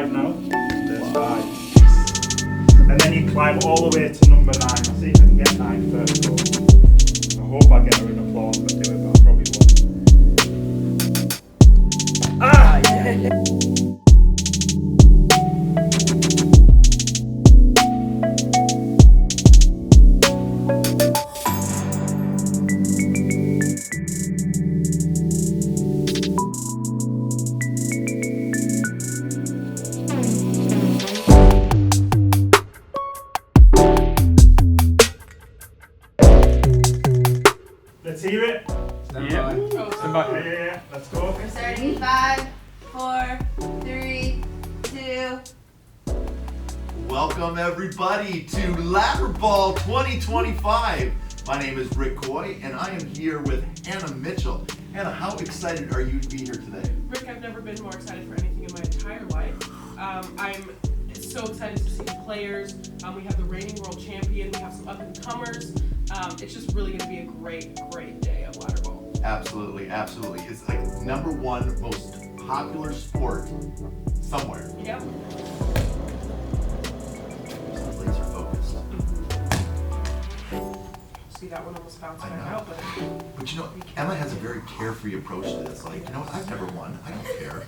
5 now. There's 5. And then you climb all the way to number 9. I'll see if I can get 9 first goal. I hope I get her an applause for doing that. I probably won't. Ah! Let's hear it. Yeah. Yeah, let's go. We're starting in 5, 4, 3, 2. Welcome everybody to Ladder Ball 2025. My name is Rick Coy and I am here with Hannah Mitchell. Hannah, how excited are you to be here today? Rick, I've never been more excited for anything in my entire life. I'm so excited to see the players. We have the reigning world champion. We have some up-and-comers. It's just really going to be a great day of ladder ball. Absolutely, absolutely. It's like #1 most popular sport somewhere. Yep. Laser focused. See, that one almost bounced I back know. out, but But you know, Emma has a very carefree approach to this. Like, you know what, I've never won. I don't care.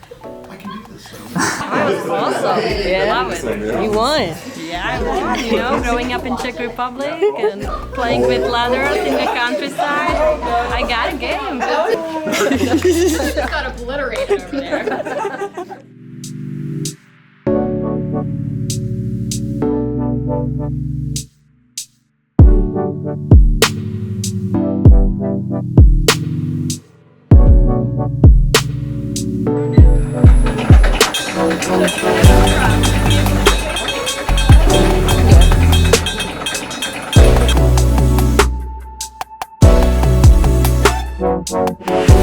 I can do this. That was awesome. Yeah, Love it. you won. Yeah, I won. You know, growing up in Czech Republic and playing with ladders in the countryside, I got a game. Got obliterated over there. Thank you.